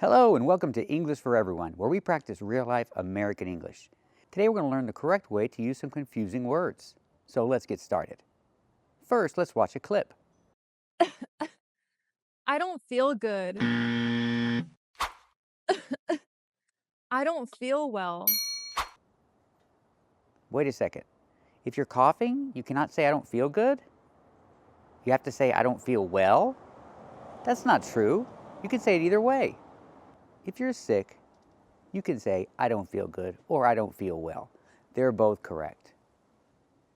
Hello and welcome to English for Everyone, where we practice real-life American English. Today we're going to learn the correct way to use some confusing words. So let's get started. First, let's watch a clip. I don't feel good. I don't feel well. Wait a second. If you're coughing, you cannot say I don't feel good. You have to say I don't feel well. That's not true. You can say it either way. If you're sick, you can say I don't feel good or I don't feel well. They're both correct.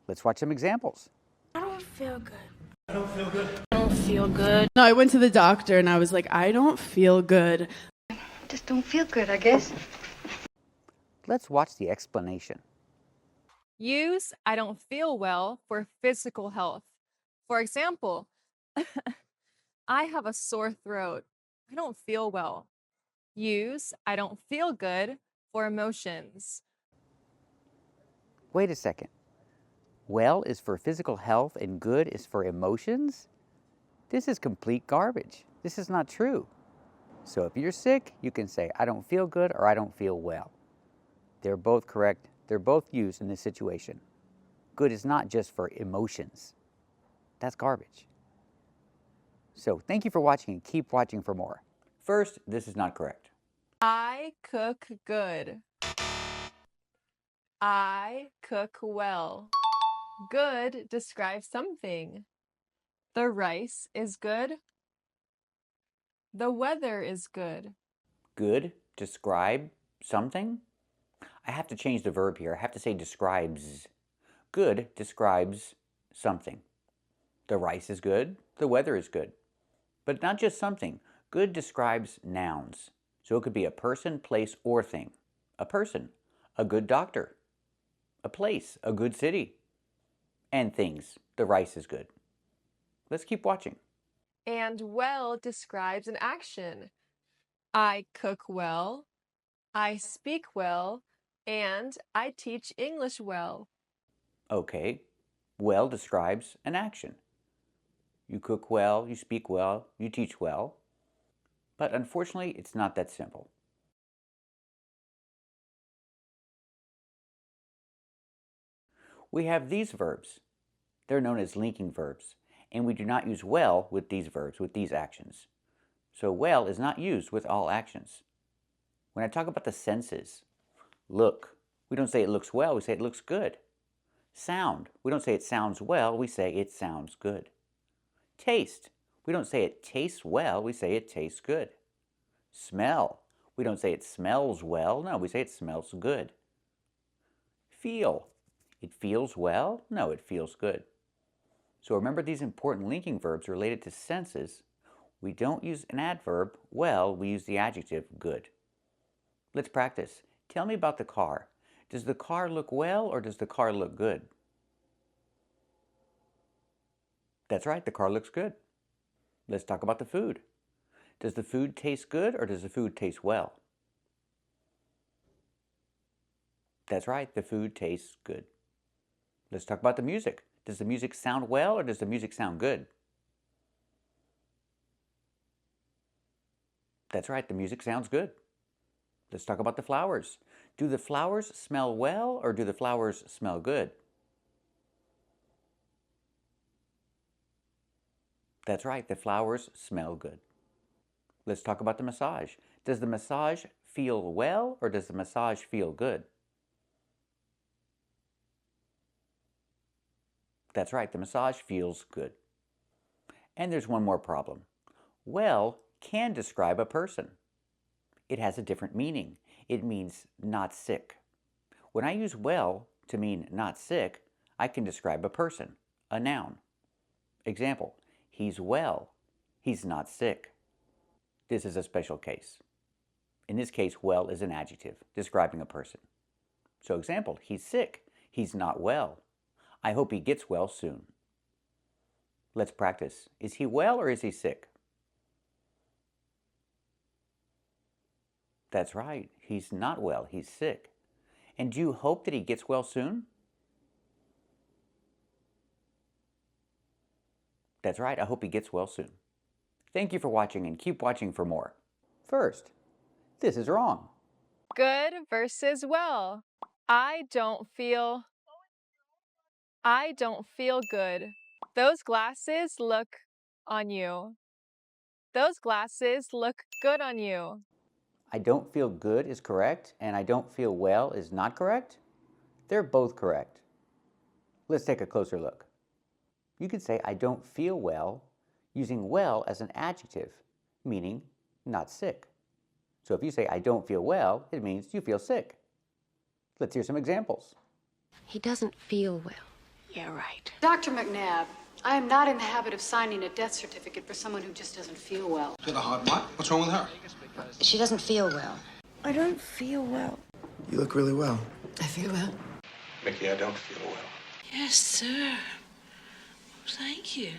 Let's watch some examples. I don't feel good. I don't feel good. No, I went to the doctor and I was like, I don't feel good. Just don't feel good, I guess. Let's watch the explanation. Use I don't feel well for physical health. For example, I have a sore throat. I don't feel well. Use I don't feel good for emotions. Wait a second. Well is for physical health and good is for emotions? This is complete garbage. This is not true. So if you're sick, you can say, I don't feel good or I don't feel well. They're both correct. They're both used in this situation. Good is not just for emotions. That's garbage. So thank you for watching and keep watching for more. First, this is not correct. I cook good. I cook well. Good describes something. The rice is good. The weather is good. Good, describe something. I have to change the verb here. I have to say describes. Good describes something. The rice is good. The weather is good. But not just something. Good describes nouns. So it could be a person, place, or thing. A person, a good doctor. A place, a good city. And things. The rice is good. Let's keep watching. And well describes an action. I cook well. I speak well. And I teach English well. Okay. Well describes an action. You cook well, you speak well, you teach well. But unfortunately, it's not that simple. We have these verbs. They're known as linking verbs, and we do not use well with these verbs, with these actions. So well is not used with all actions. When I talk about the senses, look, we don't say it looks well, we say it looks good. Sound, we don't say it sounds well, we say it sounds good. Taste, we don't say it tastes well, we say it tastes good. Smell, we don't say it smells well, no, we say it smells good. Feel, it feels well, no, it feels good. So remember these important linking verbs related to senses. We don't use an adverb, well, we use the adjective, good. Let's practice. Tell me about the car. Does the car look well or does the car look good? That's right, the car looks good. Let's talk about the food. Does the food taste good or does the food taste well? That's right, the food tastes good. Let's talk about the music. Does the music sound well or does the music sound good? That's right, the music sounds good. Let's talk about the flowers. Do the flowers smell well or do the flowers smell good? That's right, the flowers smell good. Let's talk about the massage. Does the massage feel well or does the massage feel good? That's right, the massage feels good. And there's one more problem. Well can describe a person. It has a different meaning. It means not sick. When I use well to mean not sick, I can describe a person, a noun. Example, he's well, he's not sick. This is a special case. In this case, well is an adjective describing a person. So example, he's sick, he's not well. I hope he gets well soon. Let's practice. Is he well or is he sick? That's right, he's not well, he's sick. And do you hope that he gets well soon? That's right, I hope he gets well soon. Thank you for watching and keep watching for more. First, This is wrong. Good versus well. I don't feel good. Those glasses look on you. Those glasses look good on you. I don't feel good is correct, and I don't feel well is not correct. They're both correct. Let's take a closer look. You could say I don't feel well using well as an adjective, meaning not sick. So if you say I don't feel well, it means you feel sick. Let's hear some examples. He doesn't feel well. Yeah, right. Dr. McNabb, I am not in the habit of signing a death certificate for someone who just doesn't feel well. Got a hard what? What's wrong with her? She doesn't feel well. I don't feel well. You look really well. I feel well. Mickey, I don't feel well. Yes, sir. Thank you.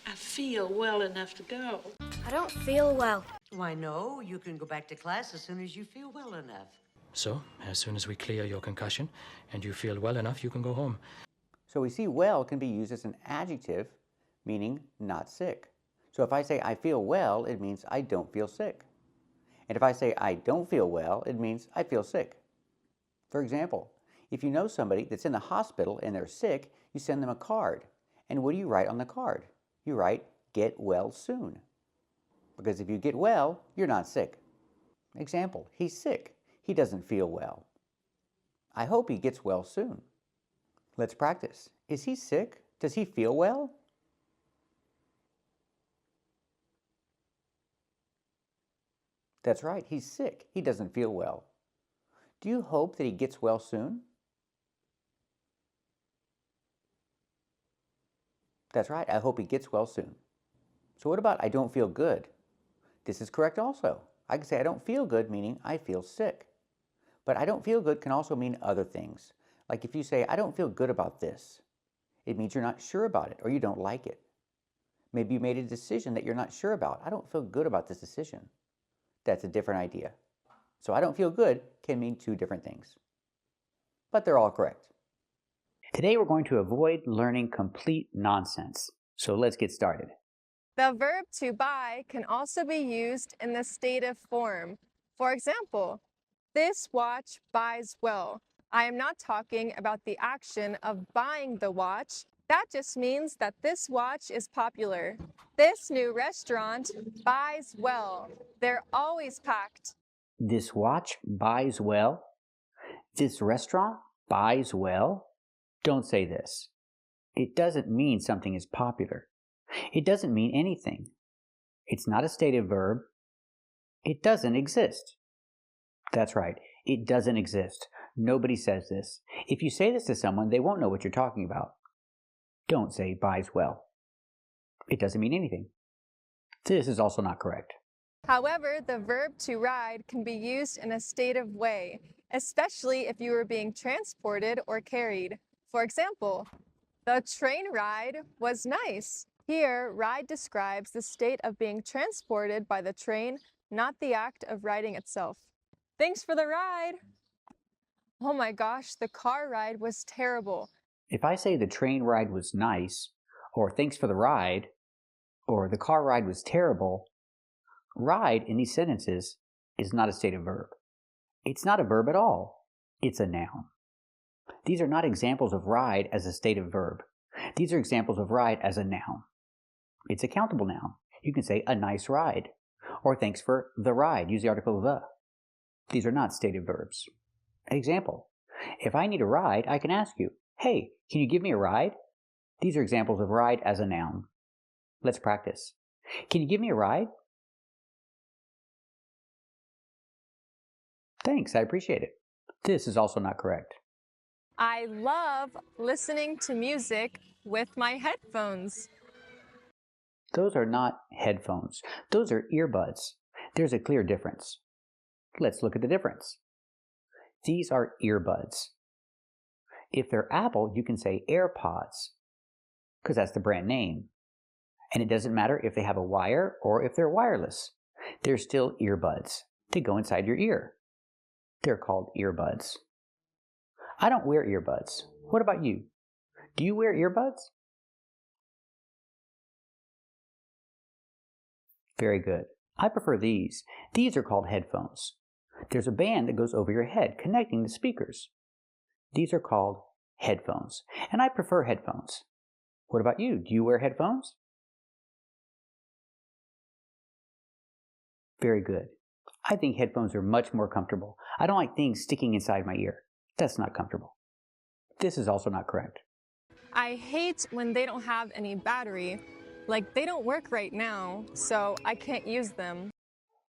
I feel well enough to go. I don't feel well. Why, no, you can go back to class as soon as you feel well enough. So, as soon as we clear your concussion and you feel well enough, you can go home. So we see well can be used as an adjective, meaning not sick. So if I say I feel well, it means I don't feel sick. And if I say I don't feel well, it means I feel sick. For example, if you know somebody that's in the hospital and they're sick, you send them a card. And what do you write on the card? You write, get well soon. Because if you get well, you're not sick. Example, he's sick. He doesn't feel well. I hope he gets well soon. Let's practice. Is he sick? Does he feel well? That's right, he's sick. He doesn't feel well. Do you hope that he gets well soon? That's right, I hope he gets well soon. So what about I don't feel good? This is correct also. I can say I don't feel good, meaning I feel sick. But I don't feel good can also mean other things. Like if you say, I don't feel good about this, it means you're not sure about it or you don't like it. Maybe you made a decision that you're not sure about. I don't feel good about this decision. That's a different idea. So I don't feel good can mean two different things. But they're all correct. Today we're going to avoid learning complete nonsense. So let's get started. The verb to buy can also be used in the stative form. For example, this watch buys well. I am not talking about the action of buying the watch. That just means that this watch is popular. This new restaurant buys well. They're always packed. This watch buys well. This restaurant buys well. Don't say this. It doesn't mean something is popular. It doesn't mean anything. It's not a stative verb. It doesn't exist. That's right. It doesn't exist. Nobody says this. If you say this to someone, they won't know what you're talking about. Don't say buys well. It doesn't mean anything. This is also not correct. However, the verb to ride can be used in a stative way, especially if you are being transported or carried. For example, the train ride was nice. Here, ride describes the state of being transported by the train, not the act of riding itself. Thanks for the ride. Oh my gosh, the car ride was terrible. If I say the train ride was nice, or thanks for the ride, or the car ride was terrible, ride in these sentences is not a stative verb. It's not a verb at all. It's a noun. These are not examples of ride as a stative verb. These are examples of ride as a noun. It's a countable noun. You can say a nice ride, or thanks for the ride. Use the article the. These are not stative verbs. Example, if I need a ride, I can ask you, hey, can you give me a ride? These are examples of ride as a noun. Let's practice. Can you give me a ride? Thanks, I appreciate it. This is also not correct. I love listening to music with my headphones. Those are not headphones. Those are earbuds. There's a clear difference. Let's look at the difference. These are earbuds. If they're Apple, you can say AirPods, because that's the brand name. And it doesn't matter if they have a wire or if they're wireless. They're still earbuds. They go inside your ear. They're called earbuds. I don't wear earbuds. What about you? Do you wear earbuds? Very good. I prefer these. These are called headphones. There's a band that goes over your head connecting the speakers. These are called headphones, and I prefer headphones. What about you? Do you wear headphones? Very good. I think headphones are much more comfortable. I don't like things sticking inside my ear. That's not comfortable. This is also not correct. I hate when they don't have any battery. Like, they don't work right now, so I can't use them.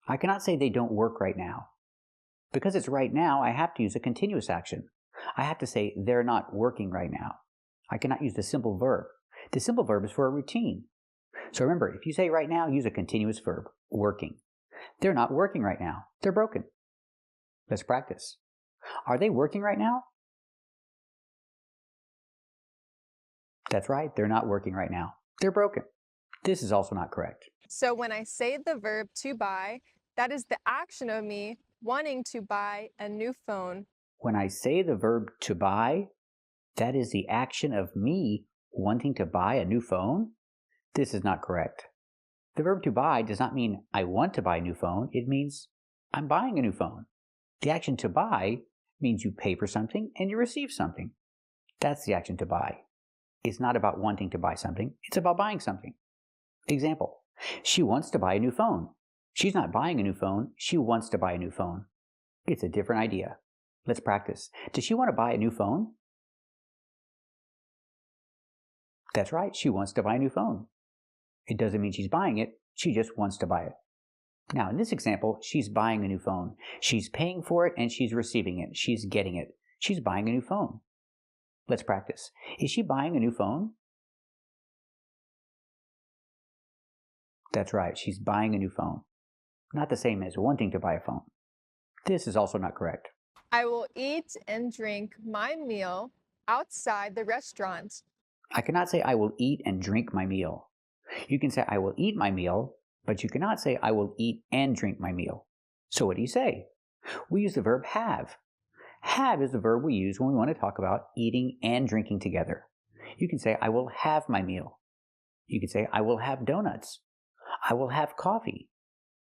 I cannot say they don't work right now. Because it's right now, I have to use a continuous action. I have to say they're not working right now. I cannot use the simple verb. The simple verb is for a routine. So remember, if you say right now, use a continuous verb, working. They're not working right now. They're broken. Let's practice. Are they working right now? That's right, they're not working right now. They're broken. This is also not correct. So when I say the verb to buy, that is the action of me wanting to buy a new phone. When I say the verb to buy, that is the action of me wanting to buy a new phone? This is not correct. The verb to buy does not mean I want to buy a new phone. It means I'm buying a new phone. The action to buy means you pay for something and you receive something. That's the action to buy. It's not about wanting to buy something. It's about buying something. Example, she wants to buy a new phone. She's not buying a new phone. She wants to buy a new phone. It's a different idea. Let's practice. Does she want to buy a new phone? That's right. She wants to buy a new phone. It doesn't mean she's buying it. She just wants to buy it. Now, in this example, she's buying a new phone. She's paying for it and she's receiving it. She's getting it. She's buying a new phone. Let's practice. Is she buying a new phone? That's right. She's buying a new phone. Not the same as wanting to buy a phone. This is also not correct. I will eat and drink my meal outside the restaurant. I cannot say I will eat and drink my meal. You can say I will eat my meal, but you cannot say I will eat and drink my meal. So what do you say? We use the verb have. Have is the verb we use when we want to talk about eating and drinking together. You can say I will have my meal. You can say I will have donuts. I will have coffee.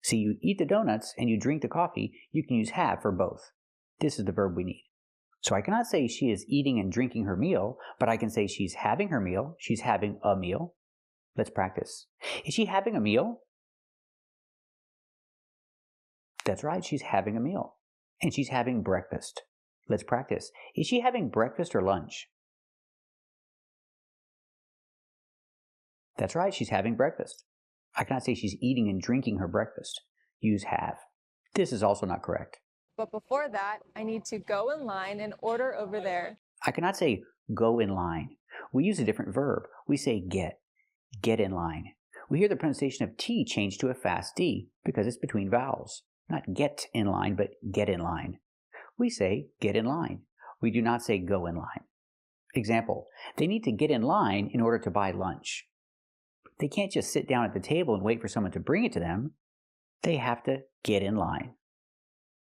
See, you eat the donuts and you drink the coffee, you can use have for both. This is the verb we need. So I cannot say she is eating and drinking her meal, but I can say she's having her meal. She's having a meal. Let's practice. Is she having a meal? That's right, she's having a meal. And she's having breakfast. Let's practice. Is she having breakfast or lunch? That's right, she's having breakfast. I cannot say she's eating and drinking her breakfast. Use have. This is also not correct. But before that, I need to go in line and order over there. I cannot say go in line. We use a different verb. We say get. Get in line. We hear the pronunciation of T change to a fast D because it's between vowels. Not get in line, but get in line. We say get in line. We do not say go in line. Example, they need to get in line in order to buy lunch. They can't just sit down at the table and wait for someone to bring it to them. They have to get in line.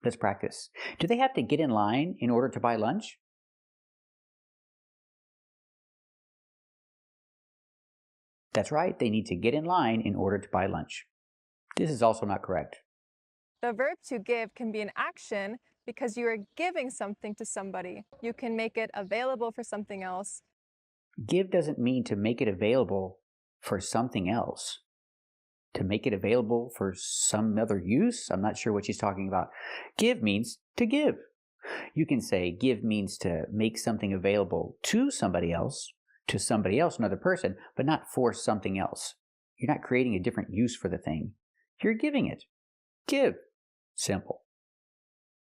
Let's practice. Do they have to get in line in order to buy lunch? That's right, they need to get in line in order to buy lunch. This is also not correct. The verb to give can be an action because you are giving something to somebody. You can make it available for something else. Give doesn't mean to make it available for something else. To make it available for some other use? I'm not sure what she's talking about. Give means to give. You can say give means to make something available to somebody else, another person, but not for something else. You're not creating a different use for the thing. You're giving it. Give. Simple.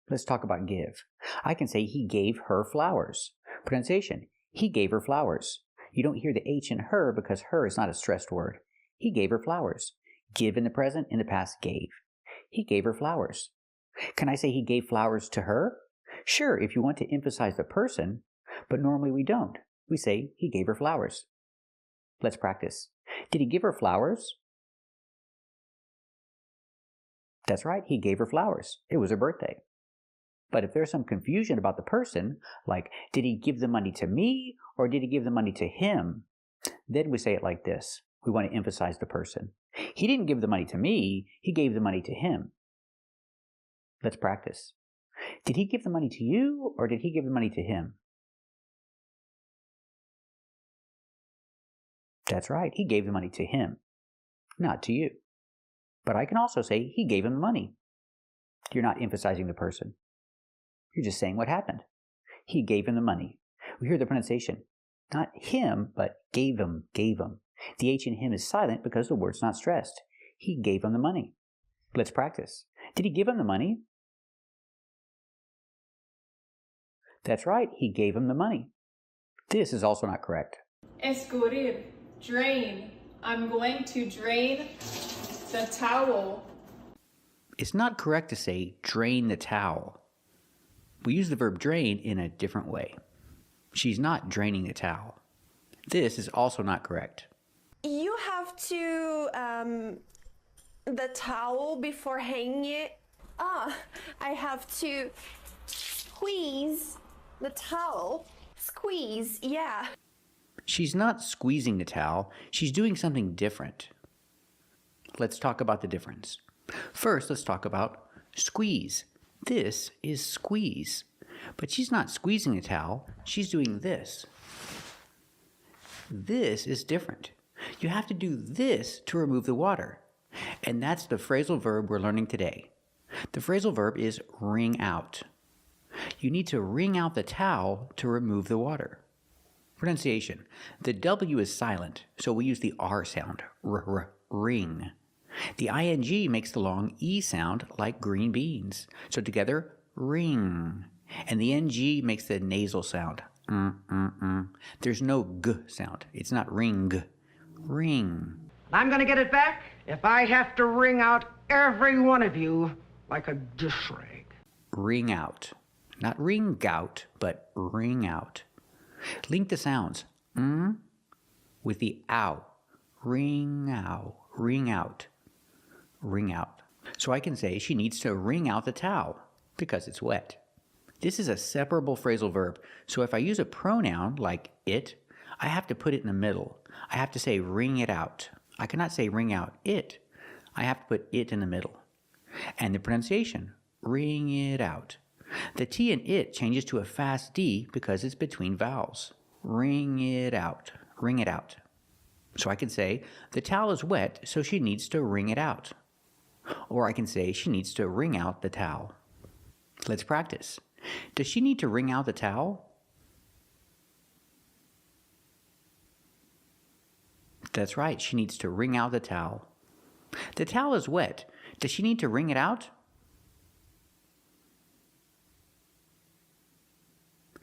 Let's talk about give. I can say he gave her flowers. Pronunciation. He gave her flowers. You don't hear the H in her because her is not a stressed word. He gave her flowers. Give in the present, in the past, gave. He gave her flowers. Can I say he gave flowers to her? Sure, if you want to emphasize the person, but normally we don't. We say he gave her flowers. Let's practice. Did he give her flowers? That's right, he gave her flowers. It was her birthday. But if there's some confusion about the person, like, did he give the money to me or did he give the money to him? Then we say it like this. We want to emphasize the person. He didn't give the money to me, he gave the money to him. Let's practice. Did he give the money to you, or did he give the money to him? That's right, he gave the money to him, not to you. But I can also say he gave him the money. You're not emphasizing the person. You're just saying what happened. He gave him the money. We hear the pronunciation. Not him, but gave him, gave him. The H in him is silent because the word's not stressed. He gave him the money. Let's practice. Did he give him the money? That's right, he gave him the money. This is also not correct. Escurrir, drain. I'm going to drain the towel. It's not correct to say drain the towel. We use the verb drain in a different way. She's not draining the towel. This is also not correct. You have to the towel before hanging it. I have to squeeze the towel. Squeeze, yeah. She's not squeezing the towel. She's doing something different. Let's talk about the difference. First, let's talk about squeeze. This is squeeze. But she's not squeezing the towel. She's doing this. This is different. You have to do this to remove the water. And that's the phrasal verb we're learning today. The phrasal verb is wring out. You need to wring out the towel to remove the water. Pronunciation. The W is silent, so we use the R sound. Ring. The ing makes the long E sound like green beans. So together, ring. And the ng makes the nasal sound. There's no g sound. It's not ring. Ring. I'm going to get it back if I have to wring out every one of you like a dish rag. Wring out. Not ring out, but wring out. Link the sounds with the ow. Ring out. Ring out. Wring out. So I can say she needs to wring out the towel because it's wet. This is a separable phrasal verb, so if I use a pronoun like it, I have to put it in the middle. I have to say wring it out. I cannot say wring out it. I have to put it in the middle. And the pronunciation, wring it out. The T in it changes to a fast D because it's between vowels. Wring it out. Wring it out. So I can say, the towel is wet, so she needs to wring it out. Or I can say, she needs to wring out the towel. Let's practice. Does she need to wring out the towel? That's right, she needs to wring out the towel. The towel is wet. Does she need to wring it out?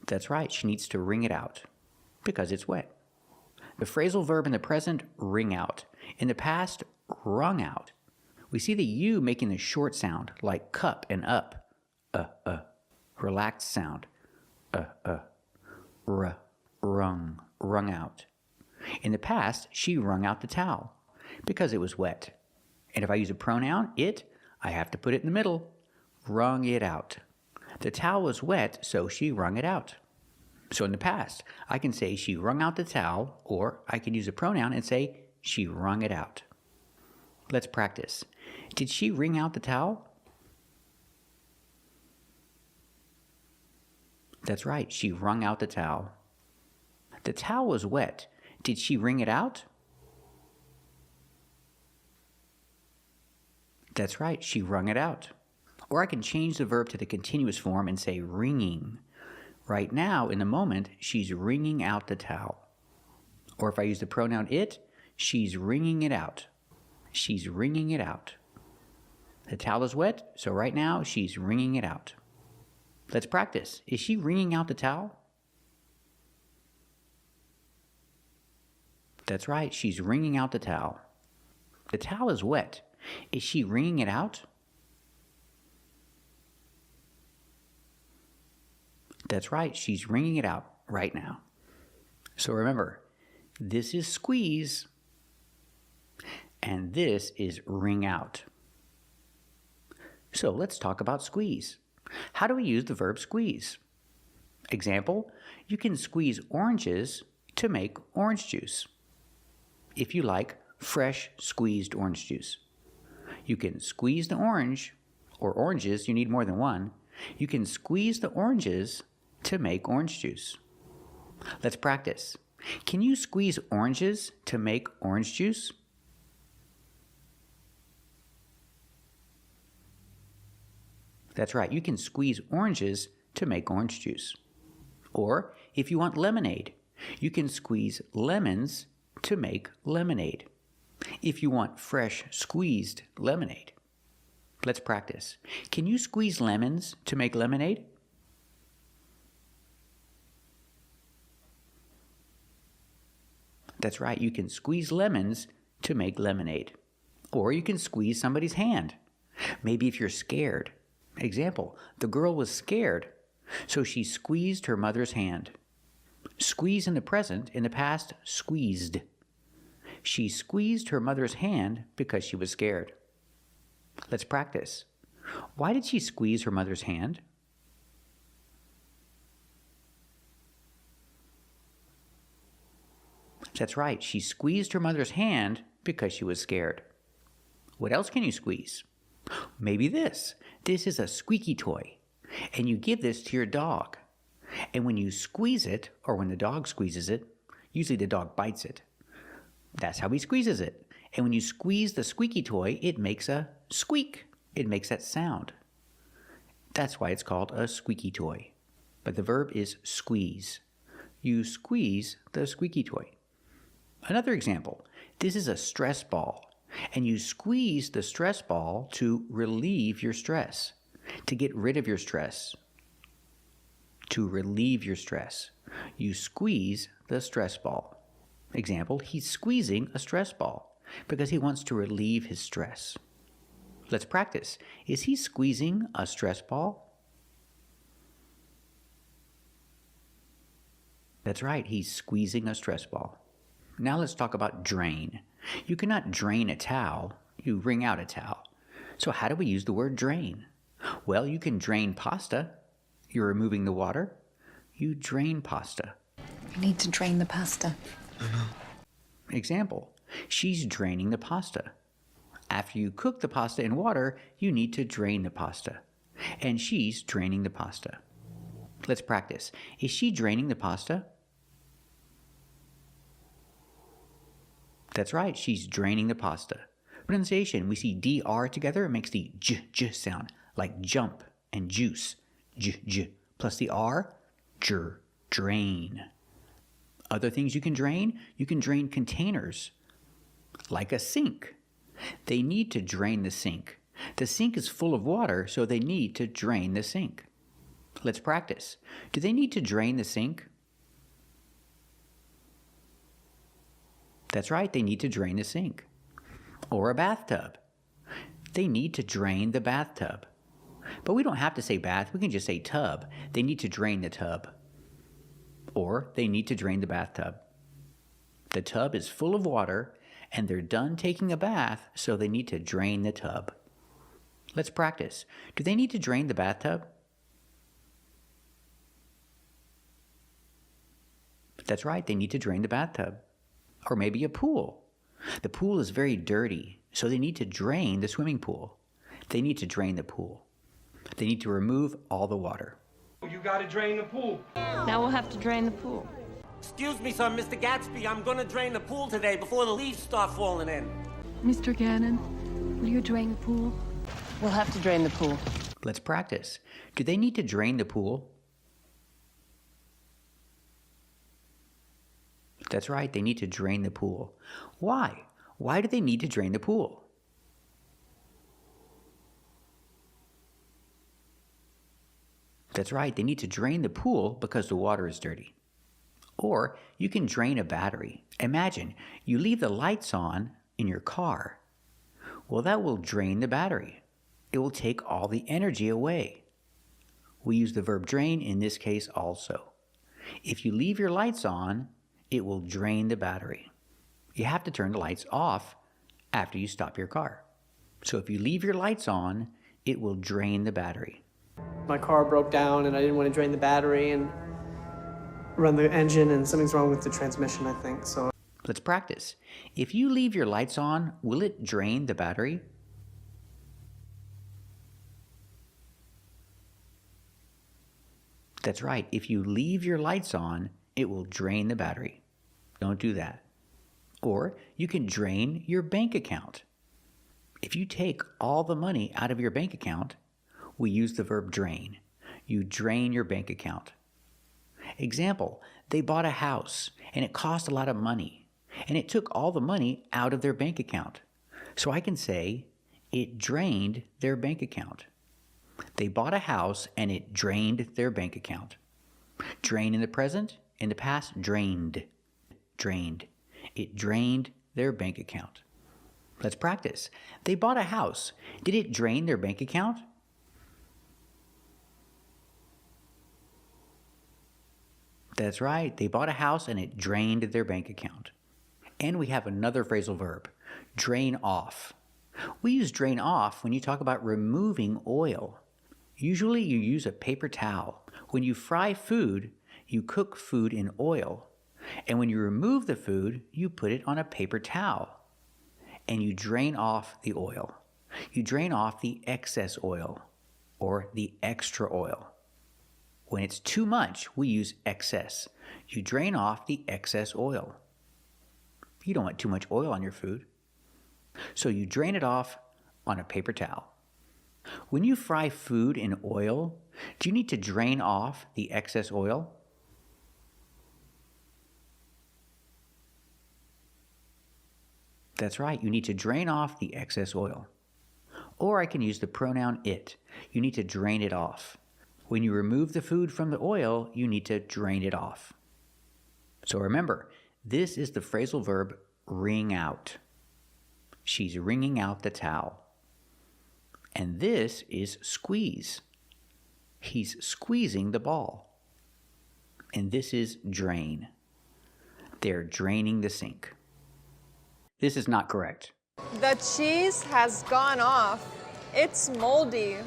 That's right, she needs to wring it out because it's wet. The phrasal verb in the present, wring out. In the past, wrung out. We see the U making the short sound like cup and up. Relaxed sound. Wrung out. In the past, she wrung out the towel because it was wet. And if I use a pronoun, it, I have to put it in the middle. Wrung it out. The towel was wet, so she wrung it out. So in the past, I can say she wrung out the towel, or I can use a pronoun and say she wrung it out. Let's practice. Did she wring out the towel? That's right, she wrung out the towel. The towel was wet. Did she wring it out? That's right, she wrung it out. Or I can change the verb to the continuous form and say wringing. Right now, in the moment, she's wringing out the towel. Or if I use the pronoun it, she's wringing it out. She's wringing it out. The towel is wet, so right now, she's wringing it out. Let's practice. Is she wringing out the towel? That's right, she's wringing out the towel. The towel is wet. Is she wringing it out? That's right, she's wringing it out right now. So remember, this is squeeze, and this is wring out. So let's talk about squeeze. How do we use the verb squeeze? Example, you can squeeze oranges to make orange juice. If you like, fresh squeezed orange juice. You can squeeze the orange, or oranges, you need more than one. You can squeeze the oranges to make orange juice. Let's practice. Can you squeeze oranges to make orange juice? That's right, you can squeeze oranges to make orange juice. Or, if you want lemonade, you can squeeze lemons to make lemonade. If you want fresh squeezed lemonade. Let's practice. Can you squeeze lemons to make lemonade? That's right, you can squeeze lemons to make lemonade. Or you can squeeze somebody's hand. Maybe if you're scared. Example, the girl was scared, so she squeezed her mother's hand. Squeeze in the present, in the past, squeezed. She squeezed her mother's hand because she was scared. Let's practice. Why did she squeeze her mother's hand? That's right, she squeezed her mother's hand because she was scared. What else can you squeeze? Maybe this. This is a squeaky toy, and you give this to your dog. And when you squeeze it, or when the dog squeezes it, usually the dog bites it. That's how he squeezes it. And when you squeeze the squeaky toy, it makes a squeak. It makes that sound. That's why it's called a squeaky toy. But the verb is squeeze. You squeeze the squeaky toy. Another example. This is a stress ball. And you squeeze the stress ball to relieve your stress. To get rid of your stress. To relieve your stress. You squeeze the stress ball. Example, he's squeezing a stress ball because he wants to relieve his stress. Let's practice. Is he squeezing a stress ball? That's right, he's squeezing a stress ball. Now let's talk about drain. You cannot drain a towel, you wring out a towel. So how do we use the word drain? Well, you can drain pasta. You're removing the water. You drain pasta. You need to drain the pasta. Example, she's draining the pasta. After you cook the pasta in water, you need to drain the pasta. And she's draining the pasta. Let's practice. Is she draining the pasta? That's right, she's draining the pasta. Pronunciation, we see DR together, it makes the j sound, like jump and juice, j. Plus the R, drain. Other things you can drain containers, like a sink. They need to drain the sink. The sink is full of water, so they need to drain the sink. Let's practice. Do they need to drain the sink? That's right, they need to drain the sink. Or a bathtub. They need to drain the bathtub. But we don't have to say bath, we can just say tub. They need to drain the tub. Or they need to drain the bathtub. The tub is full of water and they're done taking a bath, so they need to drain the tub. Let's practice. Do they need to drain the bathtub? That's right, they need to drain the bathtub. Or maybe a pool. The pool is very dirty, so they need to drain the swimming pool. They need to drain the pool. They need to remove all the water. You gotta drain the pool. Now we'll have to drain the pool. Excuse me, sir, Mr. Gatsby. I'm gonna drain the pool today before the leaves start falling in. Mr. Gannon, will you drain the pool? We'll have to drain the pool. Let's practice. Do they need to drain the pool? That's right, they need to drain the pool. Why? Why do they need to drain the pool? That's right, they need to drain the pool because the water is dirty. Or you can drain a battery. Imagine you leave the lights on in your car. Well, that will drain the battery. It will take all the energy away. We use the verb drain in this case also. If you leave your lights on, it will drain the battery. You have to turn the lights off after you stop your car. So if you leave your lights on, it will drain the battery. My car broke down and I didn't want to drain the battery and run the engine, and something's wrong with the transmission, I think. So Let's practice. If you leave your lights on, will it drain the battery? That's right. If you leave your lights on, it will drain the battery. Don't do that. Or you can drain your bank account. If you take all the money out of your bank account, we use the verb drain. You drain your bank account. Example, they bought a house and it cost a lot of money and it took all the money out of their bank account. So I can say it drained their bank account. They bought a house and it drained their bank account. Drain in the present, in the past, drained. Drained. It drained their bank account. Let's practice. They bought a house. Did it drain their bank account? That's right. They bought a house and it drained their bank account. And we have another phrasal verb, drain off. We use drain off when you talk about removing oil. Usually you use a paper towel. When you fry food, you cook food in oil. And when you remove the food, you put it on a paper towel. And you drain off the oil. You drain off the excess oil or the extra oil. When it's too much, we use excess. You drain off the excess oil. You don't want too much oil on your food. So you drain it off on a paper towel. When you fry food in oil, do you need to drain off the excess oil? That's right, you need to drain off the excess oil. Or I can use the pronoun it. You need to drain it off. When you remove the food from the oil, you need to drain it off. So remember, this is the phrasal verb wring out. She's wringing out the towel. And this is squeeze. He's squeezing the ball. And this is drain. They're draining the sink. This is not correct. The cheese has gone off. It's moldy.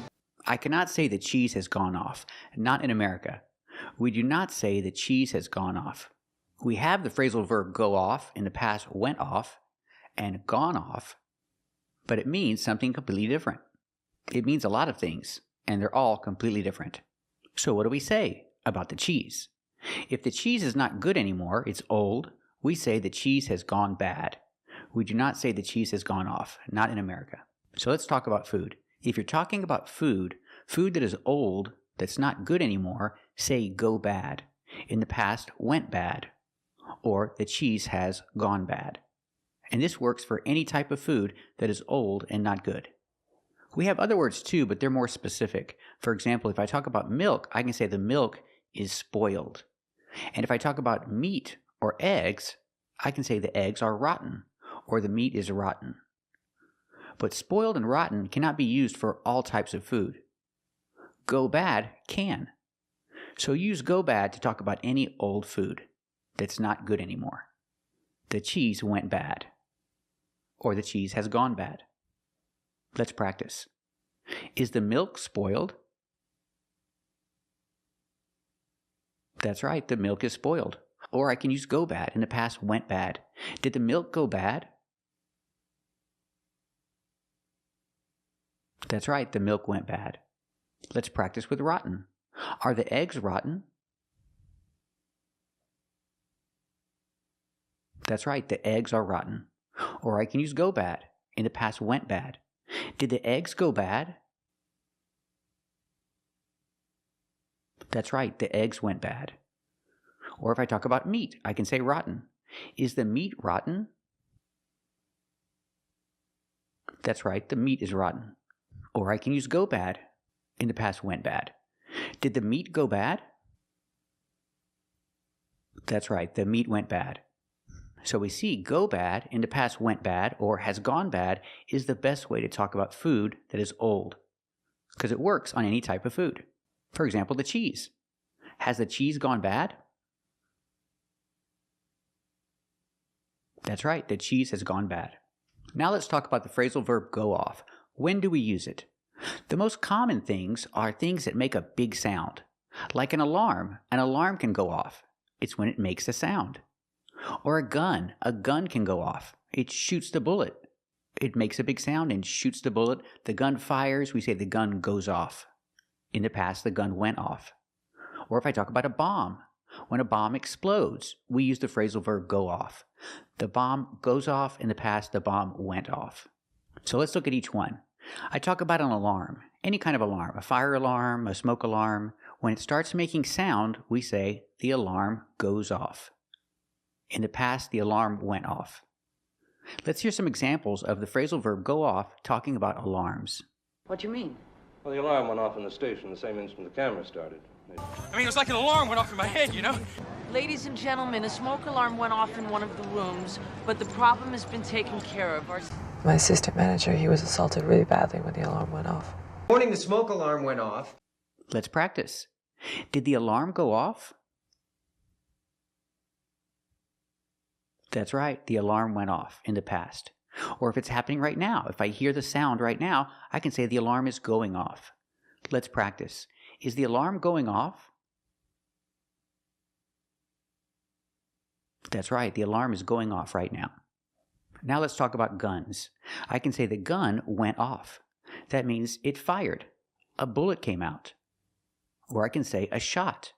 I cannot say the cheese has gone off. Not in America. We do not say the cheese has gone off. We have the phrasal verb go off in the past went off and gone off, but it means something completely different. It means a lot of things, and they're all completely different. So what do we say about the cheese? If the cheese is not good anymore, it's old, we say the cheese has gone bad. We do not say the cheese has gone off, not in America. So let's talk about food. If you're talking about food that is old, that's not good anymore, say go bad. In the past, went bad. Or the cheese has gone bad. And this works for any type of food that is old and not good. We have other words too, but they're more specific. For example, if I talk about milk, I can say the milk is spoiled. And if I talk about meat or eggs, I can say the eggs are rotten or the meat is rotten. But spoiled and rotten cannot be used for all types of food. Go bad can. So use go bad to talk about any old food that's not good anymore. The cheese went bad. Or the cheese has gone bad. Let's practice. Is the milk spoiled? That's right, the milk is spoiled. Or I can use go bad. In the past, went bad. Did the milk go bad? That's right, the milk went bad. Let's practice with rotten. Are the eggs rotten? That's right, the eggs are rotten. Or I can use go bad. In the past, went bad. Did the eggs go bad? That's right, the eggs went bad. Or if I talk about meat, I can say rotten. Is the meat rotten? That's right, the meat is rotten. Or I can use go bad. In the past, went bad. Did the meat go bad? That's right, the meat went bad. So we see go bad, in the past went bad, or has gone bad, is the best way to talk about food that is old. Because it works on any type of food. For example, the cheese. Has the cheese gone bad? That's right, the cheese has gone bad. Now let's talk about the phrasal verb go off. When do we use it? The most common things are things that make a big sound. Like an alarm can go off. It's when it makes a sound. Or a gun. A gun can go off. It shoots the bullet. It makes a big sound and shoots the bullet. The gun fires. We say the gun goes off. In the past, the gun went off. Or if I talk about a bomb, when a bomb explodes, we use the phrasal verb go off. The bomb goes off. In the past, the bomb went off. So let's look at each one. I talk about an alarm, any kind of alarm, a fire alarm, a smoke alarm. When it starts making sound, we say the alarm goes off. In the past, the alarm went off. Let's hear some examples of the phrasal verb go off talking about alarms. What do you mean? Well, the alarm went off in the station the same instant the camera started. I mean, it was like an alarm went off in my head, you know? Ladies and gentlemen, a smoke alarm went off in one of the rooms, but the problem has been taken care of. My assistant manager, he was assaulted really badly when the alarm went off. Morning, the smoke alarm went off. Let's practice. Did the alarm go off? That's right, the alarm went off in the past. Or if it's happening right now, if I hear the sound right now, I can say the alarm is going off. Let's practice. Is the alarm going off? That's right, the alarm is going off right now. Now let's talk about guns. I can say the gun went off. That means it fired. A bullet came out. Or I can say a shot.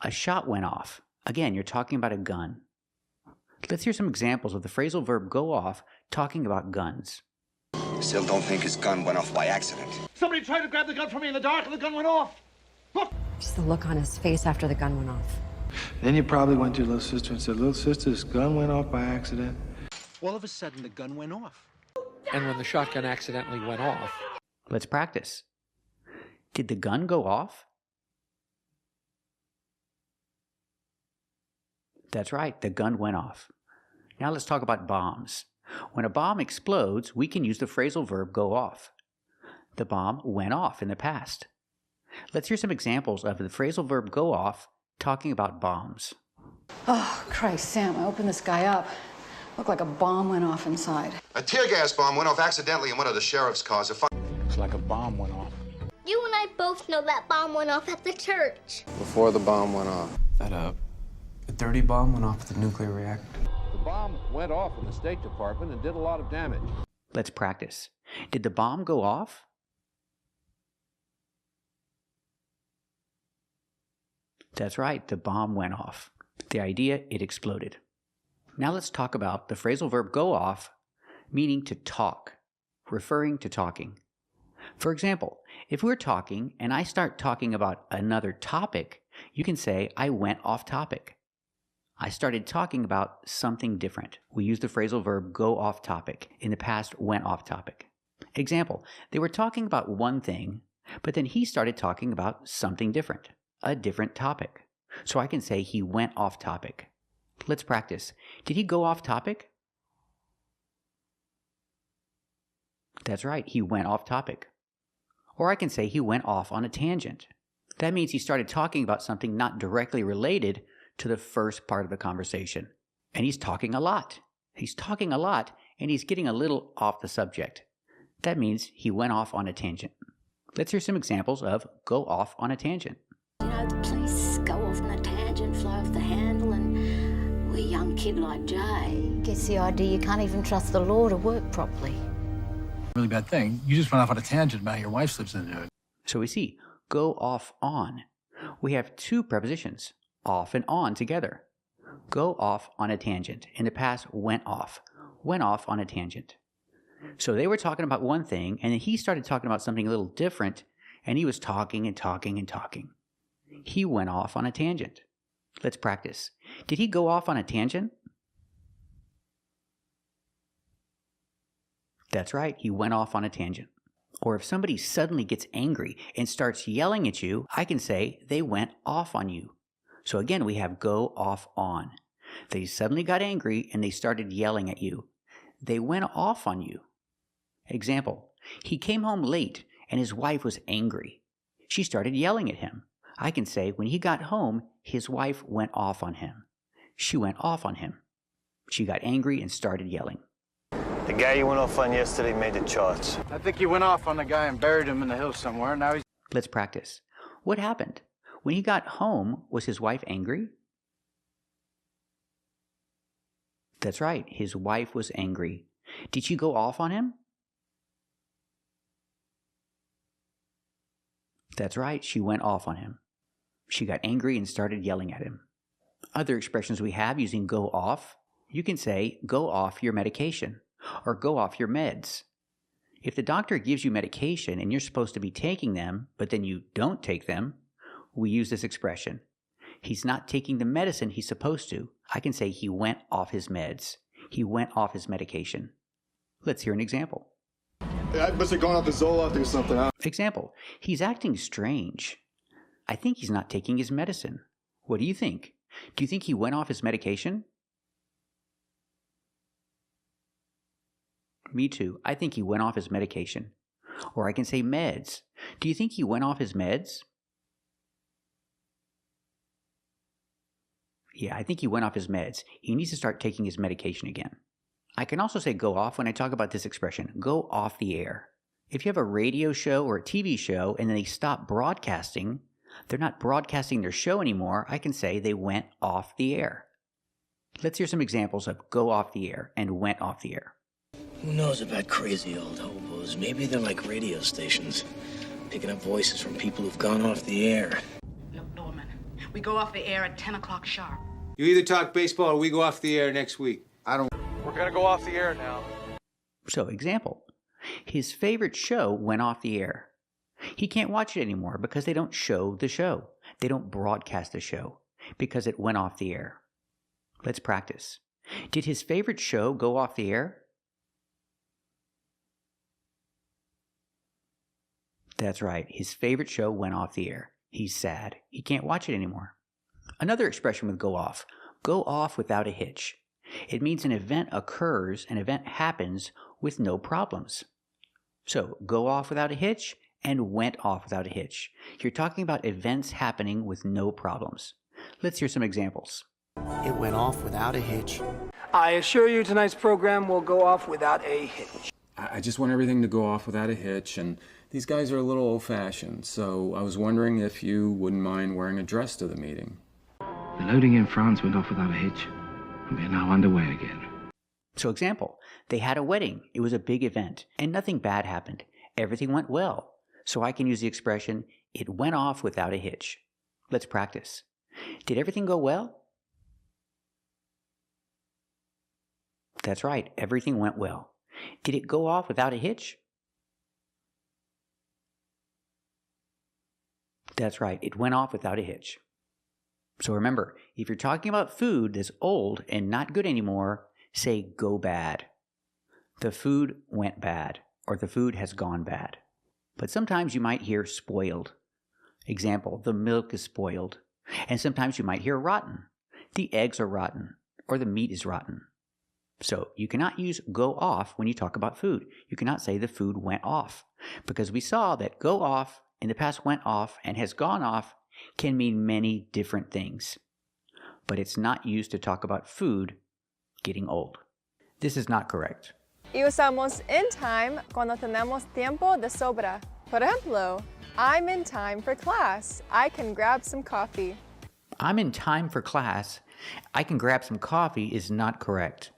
A shot went off. Again, you're talking about a gun. Let's hear some examples of the phrasal verb go off talking about guns. Still don't think his gun went off by accident. Somebody tried to grab the gun from me in the dark and the gun went off. Look! Just the look on his face after the gun went off. Then you probably went to your little sister and said, "Little sister, this gun went off by accident." All of a sudden, the gun went off. And when the shotgun accidentally went off. Let's practice. Did the gun go off? That's right, the gun went off. Now let's talk about bombs. When a bomb explodes, we can use the phrasal verb go off. The bomb went off in the past. Let's hear some examples of the phrasal verb go off talking about bombs. Oh, Christ, Sam, I opened this guy up. Looked like a bomb went off inside. A tear gas bomb went off accidentally in one of the sheriff's cars. Looks like a bomb went off. You and I both know that bomb went off at the church. Before the bomb went off. That a dirty bomb went off at the nuclear reactor. The bomb went off in the State Department and did a lot of damage. Let's practice. Did the bomb go off? That's right, the bomb went off. The idea, it exploded. Now let's talk about the phrasal verb go off, meaning to talk, referring to talking. For example, if we're talking and I start talking about another topic, you can say, I went off topic. I started talking about something different. We use the phrasal verb go off topic. In the past, went off topic. Example, they were talking about one thing, but then he started talking about something different, a different topic. So I can say he went off topic. Let's practice. Did he go off topic? That's right, he went off topic. Or I can say he went off on a tangent. That means he started talking about something not directly related to the first part of the conversation. And he's talking a lot. He's talking a lot, and he's getting a little off the subject. That means he went off on a tangent. Let's hear some examples of go off on a tangent. You know, the police go off on a tangent, fly off the handle, and we're a young kid like Jay gets the idea you can't even trust the law to work properly. Really bad thing. You just went off on a tangent about how your wife slips into it. So we see go off on. We have two prepositions, off and on together. Go off on a tangent. In the past, went off on a tangent. So they were talking about one thing, and then he started talking about something a little different, and he was talking and talking and talking. He went off on a tangent. Let's practice. Did he go off on a tangent? That's right, he went off on a tangent. Or if somebody suddenly gets angry and starts yelling at you, I can say they went off on you. So again, we have go off on. They suddenly got angry and they started yelling at you. They went off on you. Example, he came home late and his wife was angry. She started yelling at him. I can say when he got home, his wife went off on him. She went off on him. She got angry and started yelling. The guy you went off on yesterday made the charts. I think you went off on the guy and buried him in the hills somewhere. Now he's... Let's practice. What happened? When he got home, was his wife angry? That's right. His wife was angry. Did she go off on him? That's right. She went off on him. She got angry and started yelling at him. Other expressions we have using go off. You can say, go off your medication, or go off your meds. If the doctor gives you medication and you're supposed to be taking them, but then you don't take them, we use this expression. He's not taking the medicine he's supposed to. I can say he went off his meds. He went off his medication. Let's hear an example. I must have gone off his Zoloft or something. Example, he's acting strange. I think he's not taking his medicine. What do you think? Do you think he went off his medication? Me too. I think he went off his medication. Or I can say meds. Do you think he went off his meds? Yeah, I think he went off his meds. He needs to start taking his medication again. I can also say go off when I talk about this expression, go off the air. If you have a radio show or a TV show and then they stop broadcasting, they're not broadcasting their show anymore, I can say they went off the air. Let's hear some examples of go off the air and went off the air. Who knows about crazy old hobos? Maybe they're like radio stations, picking up voices from people who've gone off the air. Look, Norman, we go off the air at 10 o'clock sharp. You either talk baseball or we go off the air next week. We're gonna go off the air now. So, example. His favorite show went off the air. He can't watch it anymore because they don't show the show. They don't broadcast the show because it went off the air. Let's practice. Did his favorite show go off the air? That's right. His favorite show went off the air. He's sad. He can't watch it anymore. Another expression with go off without a hitch. It means an event occurs, an event happens with no problems. So, go off without a hitch and went off without a hitch. You're talking about events happening with no problems. Let's hear some examples. It went off without a hitch. I assure you tonight's program will go off without a hitch. I just want everything to go off without a hitch, and these guys are a little old-fashioned, so I was wondering if you wouldn't mind wearing a dress to the meeting. The loading in France went off without a hitch. We are now underway again. So example, they had a wedding. It was a big event, and nothing bad happened. Everything went well. So I can use the expression, it went off without a hitch. Let's practice. Did everything go well? That's right, everything went well. Did it go off without a hitch? That's right, it went off without a hitch. So remember, if you're talking about food that's old and not good anymore, say go bad. The food went bad, or the food has gone bad. But sometimes you might hear spoiled. Example, the milk is spoiled. And sometimes you might hear rotten. The eggs are rotten, or the meat is rotten. So you cannot use go off when you talk about food. You cannot say the food went off, because we saw that go off in the past went off and has gone off can mean many different things. But it's not used to talk about food getting old. This is not correct. Y usamos in time cuando tenemos tiempo de sobra. Por ejemplo, I'm in time for class. I can grab some coffee. I'm in time for class. I can grab some coffee is not correct.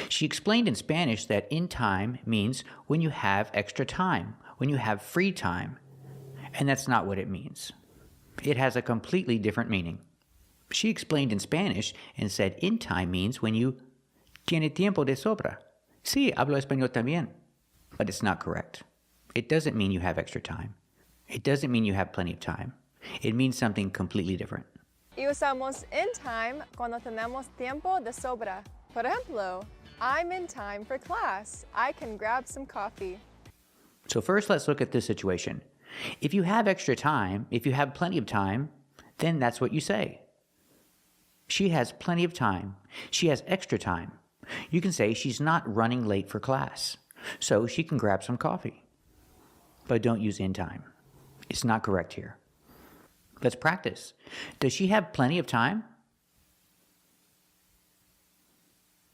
She explained in Spanish that in time means when you have extra time, when you have free time. And that's not what it means. It has a completely different meaning. She explained in Spanish and said in time means when you tiene tiempo de sobra. Sí, hablo español también. But it's not correct. It doesn't mean you have extra time. It doesn't mean you have plenty of time. It means something completely different. Y usamos in time cuando tenemos tiempo de sobra. Por ejemplo, I'm in time for class. I can grab some coffee. So first, let's look at this situation. If you have extra time, if you have plenty of time, then that's what you say. She has plenty of time. She has extra time. You can say she's not running late for class, so she can grab some coffee. But don't use in time. It's not correct here. Let's practice. Does she have plenty of time?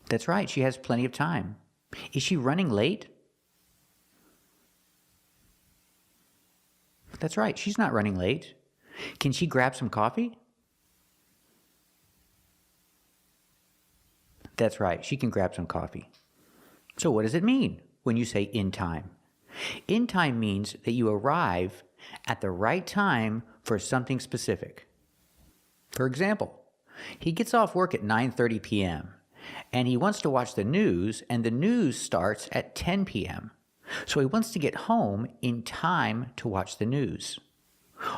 That's right, she has plenty of time. Is she running late? That's right, she's not running late. Can she grab some coffee? That's right, she can grab some coffee. So what does it mean when you say in time? In time means that you arrive at the right time for something specific. For example, he gets off work at 9:30 p.m. and he wants to watch the news, and the news starts at 10 p.m. So he wants to get home in time to watch the news.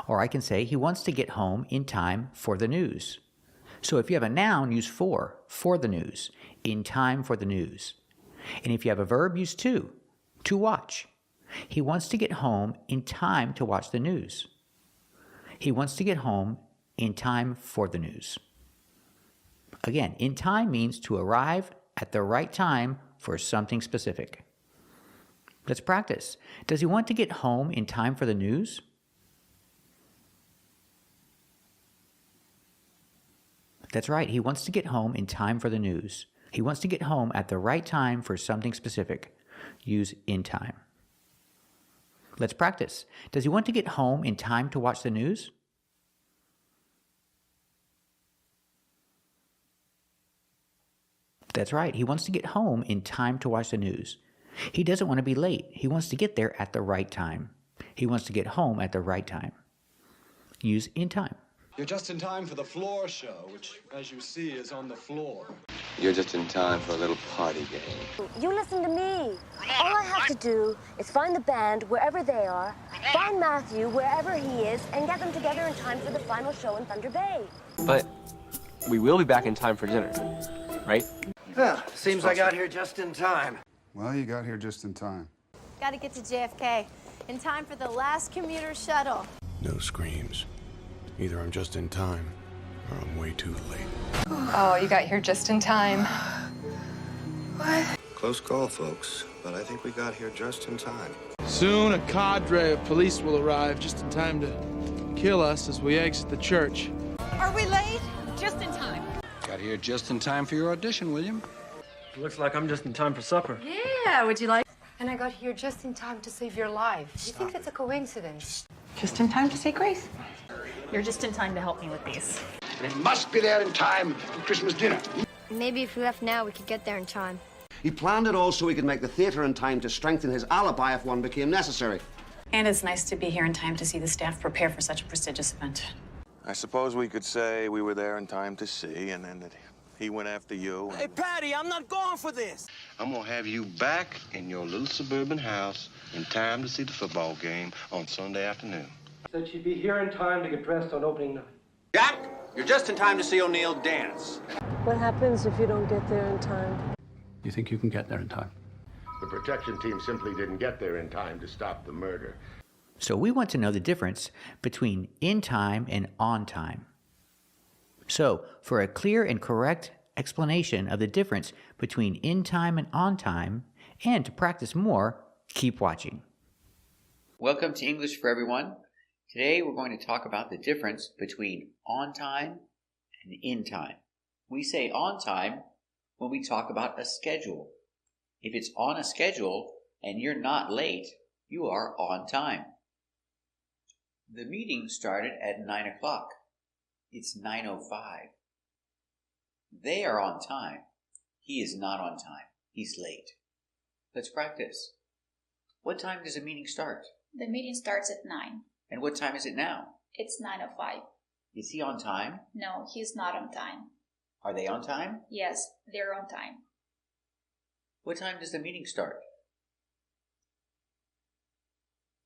Or I can say he wants to get home in time for the news. So if you have a noun, use for the news, in time for the news. And if you have a verb, use to watch. He wants to get home in time to watch the news. He wants to get home in time for the news. Again, in time means to arrive at the right time for something specific. Let's practice. Does he want to get home in time for the news? That's right, he wants to get home in time for the news. He wants to get home at the right time for something specific. Use in time. Let's practice. Does he want to get home in time to watch the news? That's right, he wants to get home in time to watch the news. He doesn't want to be late. He wants to get there at the right time. He wants to get home at the right time. Use in time. You're just in time for the floor show, which, as you see, is on the floor. You're just in time for a little party game. You listen to me. All I have to do is find the band wherever they are, find Matthew wherever he is, and get them together in time for the final show in Thunder Bay. But we will be back in time for dinner, right? Well, seems I got here just in time. Well, you got here just in time. Got to get to JFK in time for the last commuter shuttle. No screams. Either I'm just in time, or I'm way too late. Oh, you got here just in time. What? Close call, folks, but I think we got here just in time. Soon, a cadre of police will arrive just in time to kill us as we exit the church. Are we late? Just in time. Got here just in time for your audition, William. Looks like I'm just in time for supper. Yeah, would you like? And I got here just in time to save your life. Do you think that's a coincidence? Just in time to say grace. You're just in time to help me with these. And it must be there in time for Christmas dinner. Maybe if we left now, we could get there in time. He planned it all so he could make the theater in time to strengthen his alibi if one became necessary. And it's nice to be here in time to see the staff prepare for such a prestigious event. I suppose we could say we were there in time to see, and then that he went after you. Hey, Patty, I'm not going for this. I'm gonna have you back in your little suburban house in time to see the football game on Sunday afternoon. Said she'd be here in time to get dressed on opening night. Jack, you're just in time to see O'Neill dance. What happens if you don't get there in time? You think you can get there in time? The protection team simply didn't get there in time to stop the murder. So we want to know the difference between in time and on time. So for a clear and correct explanation of the difference between in time and on time, and to practice more, keep watching. Welcome to English for Everyone. Today we're going to talk about the difference between on time and in time. We say on time when we talk about a schedule. If it's on a schedule and you're not late, you are on time. The meeting started at 9 o'clock. It's 9:05. They are on time. He is not on time. He's late. Let's practice. What time does a meeting start? The meeting starts at 9. And what time is it now? It's 9:05. Is he on time? No, he's not on time. Are they on time? Yes, they're on time. What time does the meeting start?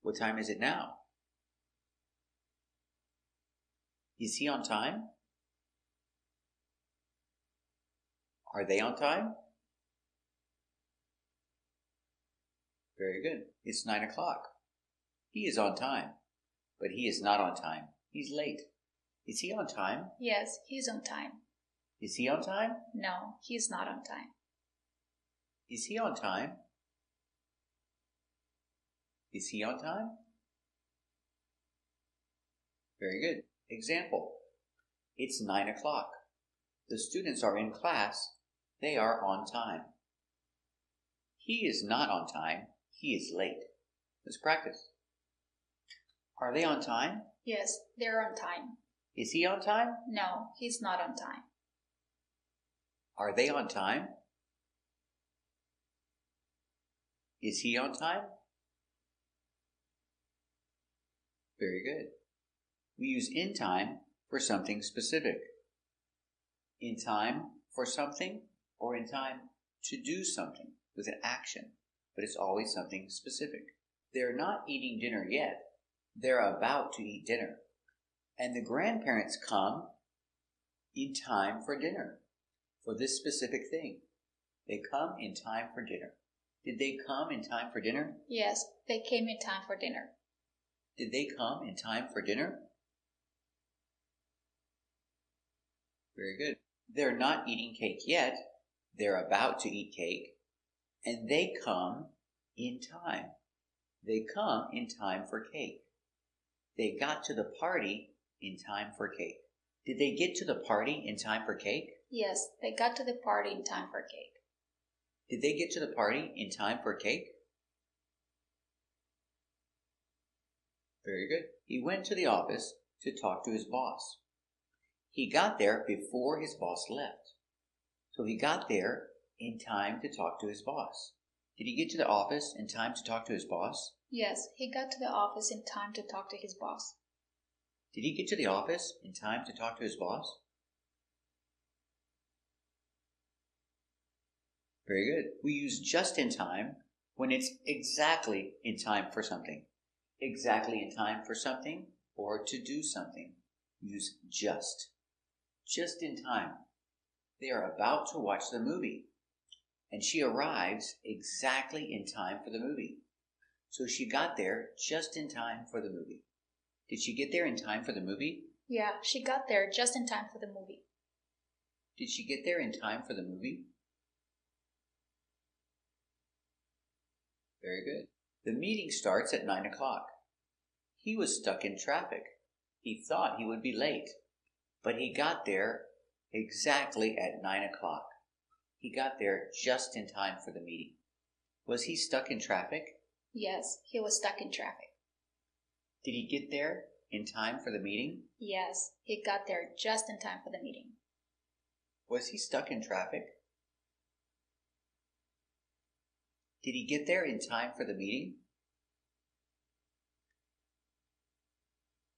What time is it now? Is he on time? Are they on time? Very good. It's 9 o'clock. He is on time, but he is not on time. He's late. Is he on time? Yes, he's on time. Is he on time? No, he's not on time. Is he on time? Is he on time? Very good. Example. It's 9 o'clock. The students are in class. They are on time. He is not on time. He is late. Let's practice. Are they on time? Yes, they're on time. Is he on time? No, he's not on time. Are they on time? Is he on time? Very good. We use in time for something specific. In time for something, or in time to do something with an action, but it's always something specific. They're not eating dinner yet. They're about to eat dinner. And the grandparents come in time for dinner, for this specific thing. They come in time for dinner. Did they come in time for dinner? Yes, they came in time for dinner. Did they come in time for dinner? Very good. They're not eating cake yet. They're about to eat cake. And they come in time. They come in time for cake. They got to the party in time for cake. Did they get to the party in time for cake? Yes, they got to the party in time for cake. Did they get to the party in time for cake? Very good. He went to the office to talk to his boss. He got there before his boss left. So he got there in time to talk to his boss. Did he get to the office in time to talk to his boss? Yes, he got to the office in time to talk to his boss. Did he get to the office in time to talk to his boss? Very good. We use just in time when it's exactly in time for something. Exactly in time for something or to do something. Use just. Just in time. They are about to watch the movie. And she arrives exactly in time for the movie. So she got there just in time for the movie. Did she get there in time for the movie? Yeah, she got there just in time for the movie. Did she get there in time for the movie? Very good. The meeting starts at 9 o'clock. He was stuck in traffic. He thought he would be late, but he got there exactly at 9 o'clock. He got there just in time for the meeting. Was he stuck in traffic? Yes, he was stuck in traffic. Did he get there in time for the meeting? Yes, he got there just in time for the meeting. Was he stuck in traffic? Did he get there in time for the meeting?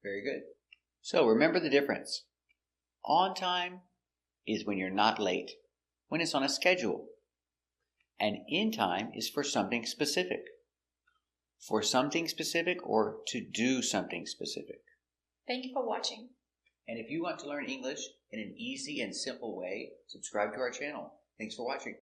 Very good. So remember the difference. On time is when you're not late, when it's on a schedule. And in time is for something specific. For something specific or to do something specific. Thank you for watching. And if you want to learn English in an easy and simple way, subscribe to our channel. Thanks for watching.